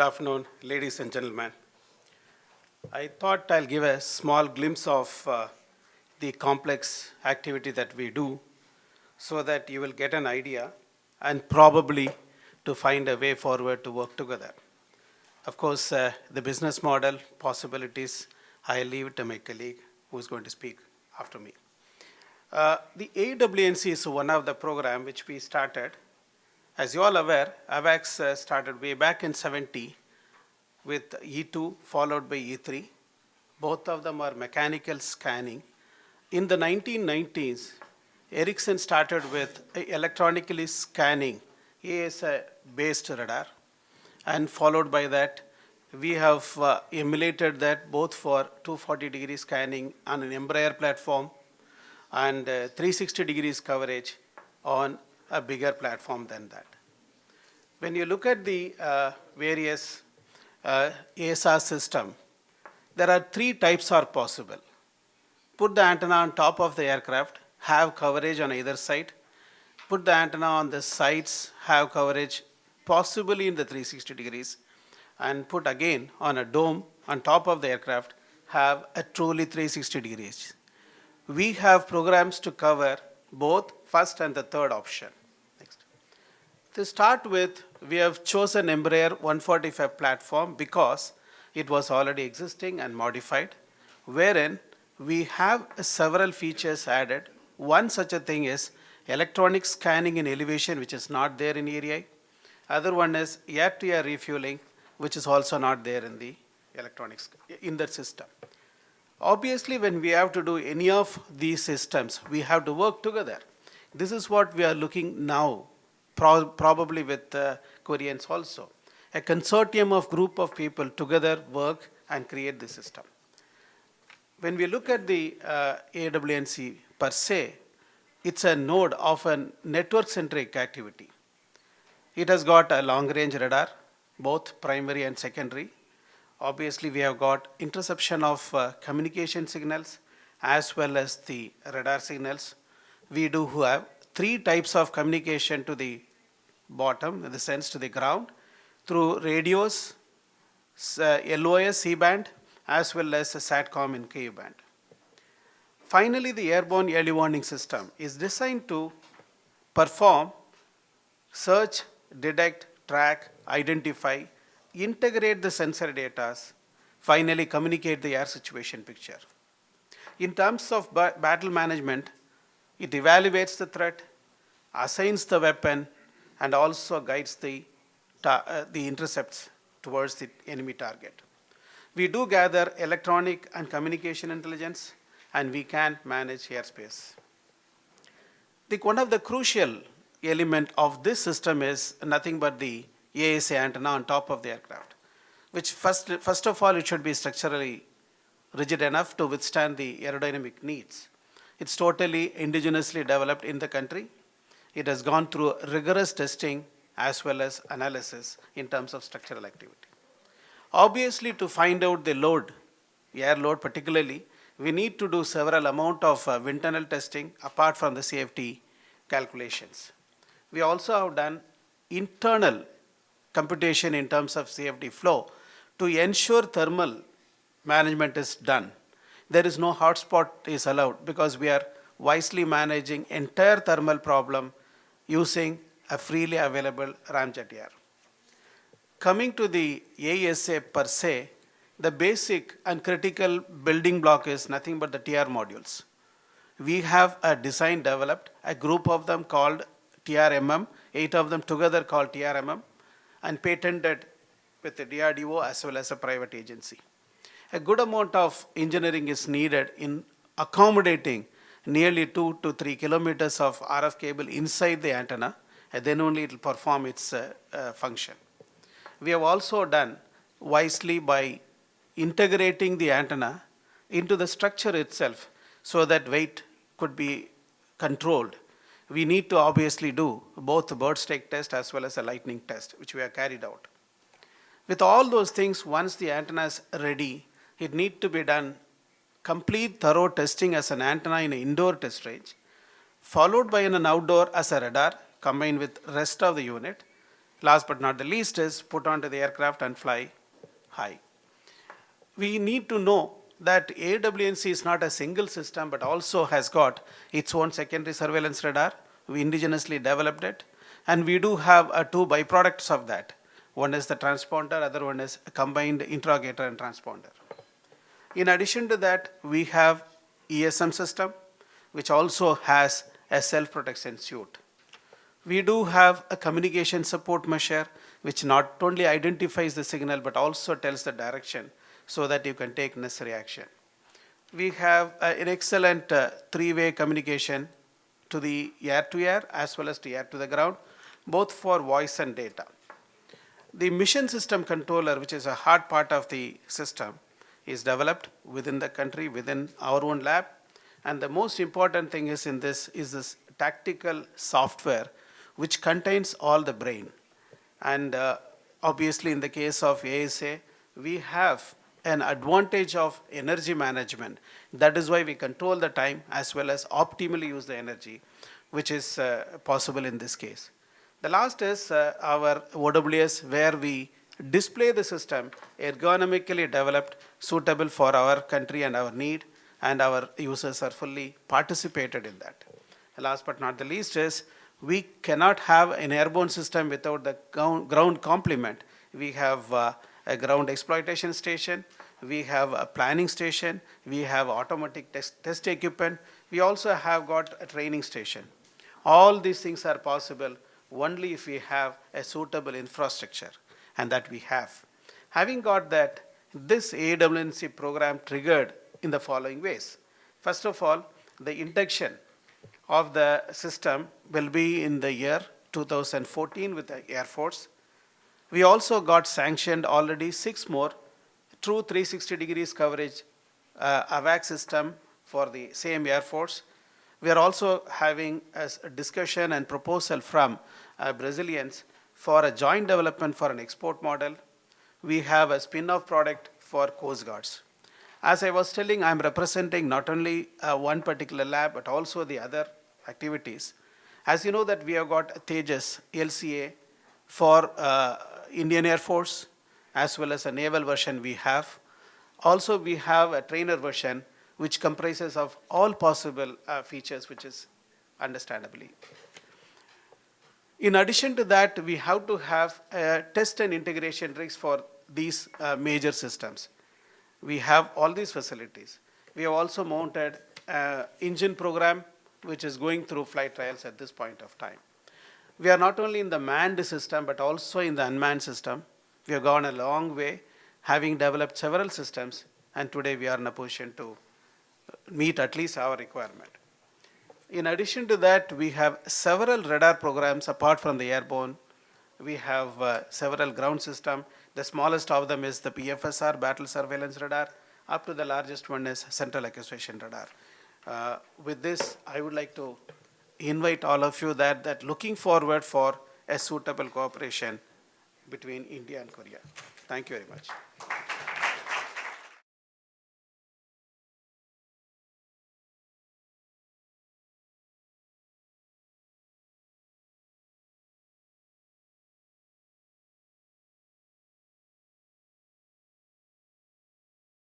afternoon, ladies and gentlemen. I thought I'll give a small glimpse of the complex activity that we do so that you will get an idea and probably to find a way forward to work together. Of course, the business model possibilities, I leave it to my colleague who is going to speak after me. The AWNC is one of the program which we started. As you all aware, AVAX started way back in 70 with E2 followed by E3. Both of them are mechanical scanning. In the 1990s, Ericsson started with electronically scanning ASA-based radar, and followed by that, we have emulated that both for 240-degree scanning on an Embraer platform and 360 degrees coverage on a bigger platform than that. When you look at the various ASR system, there are three types are possible. Put the antenna on top of the aircraft, have coverage on either side. Put the antenna on the sides, have coverage possibly in the 360 degrees, and put again on a dome on top of the aircraft, have a truly 360 degrees. We have programs to cover both first and the third option. Next. To start with, we have chosen Embraer 145 platform because it was already existing and modified, wherein we have several features added. One such a thing is electronic scanning in elevation, which is not there in ERI. Other one is air-to-air refueling, which is also not there in the electronics in that system. Obviously, when we have to do any of these systems, we have to work together. This is what we are looking now, probably with Koreans also. A consortium of group of people together work and create the system. When we look at the AWNC per se, it's a node of a network-centric activity. It has got a long-range radar, both primary and secondary. Obviously, we have got interception of communication signals as well as the radar signals. We do have three types of communication to the bottom, in the sense to the ground, through radios, LOS C-band, as well as a SATCOM in Ku-band. Finally, the airborne early warning system is designed to perform search, detect, track, identify, integrate the sensor data, finally communicate the air situation picture. In terms of battle management, it evaluates the threat, assigns the weapon, and also guides the intercepts towards the enemy target. We do gather electronic and communication intelligence, and we can manage airspace. One of the crucial element of this system is nothing but the ASA antenna on top of the aircraft, which first of all, it should be structurally rigid enough to withstand the aerodynamic needs. It's totally indigenously developed in the country. It has gone through rigorous testing as well as analysis in terms of structural activity. Obviously, to find out the load, air load particularly, we need to do several amount of wind tunnel testing apart from the safety calculations. We also have done internal computation in terms of CFD flow to ensure thermal management is done. There is no hotspot is allowed because we are wisely managing entire thermal problem using a freely available ramjet air. Coming to the ASA per se, the basic and critical building block is nothing but the TR modules. We have a design developed, a group of them called TRMM, 8 of them together called TRMM, and patented with the DRDO as well as a private agency. A good amount of engineering is needed in accommodating nearly 2 to 3 kilometers of RF cable inside the antenna, and then only it will perform its function. We have also done wisely by integrating the antenna into the structure itself so that weight could be controlled. We need to obviously do both the bird stake test as well as a lightning test, which we have carried out. With all those things, once the antenna is ready, it needs to be done complete thorough testing as an antenna in an indoor test range, followed by in an outdoor as a radar combined with rest of the unit, last but not the least is put onto the aircraft and fly high. We need to know that AWNC is not a single system, but also has got its own secondary surveillance radar. We indigenously developed it, and we do have two byproducts of that. One is the transponder, other one is a combined interrogator and transponder. In addition to that, we have ESM system, which also has a self-protection suite. We do have a communication support measure, which not only identifies the signal, but also tells the direction so that you can take necessary action. We have an excellent three-way communication to the air-to-air as well as to air-to-the-ground, both for voice and data. The mission system controller, which is a hard part of the system, is developed within the country, within our own lab. And the most important thing is in this is this tactical software, which contains all the brain. And obviously in the case of ASA, we have an advantage of energy management. That is why we control the time as well as optimally use the energy, which is possible in this case. The last is our OWS, where we display the system ergonomically developed, suitable for our country and our need, and our users are fully participated in that. Last but not the least is we cannot have an airborne system without the ground complement. We have a ground exploitation station, we have a planning station, we have automatic test equipment, we also have got a training station. All these things are possible only if we have a suitable infrastructure, and that we have. Having got that, this AWNC program triggered in the following ways. First of all, the induction of the system will be in the year 2014 with the Air Force. We also got sanctioned already 6 more true 360 degrees coverage AVAC system for the same Air Force. We are also having a discussion and proposal from Brazilians for a joint development for an export model. We have a spin-off product for Coast Guards. As I was telling, I'm representing not only one particular lab, but also the other activities. As you know that we have got Tejas LCA for Indian Air Force, as well as a naval version we have. Also, we have a trainer version, which comprises of all possible features, which is understandably. In addition to that, we have to have test and integration rigs for these major systems. We have all these facilities. We have also mounted an engine program, which is going through flight trials at this point of time. We are not only in the manned system, but also in the unmanned system. We have gone a long way, having developed several systems, and today we are in a position to meet at least our requirement. In addition to that, we have several radar programs apart from the airborne. We have several ground systems. The smallest of them is the PFSR, Battle Surveillance Radar, up to the largest one is Central Acquisition Radar. With this, I would like to invite all of you that looking forward for a suitable cooperation between India and Korea. Thank you very much.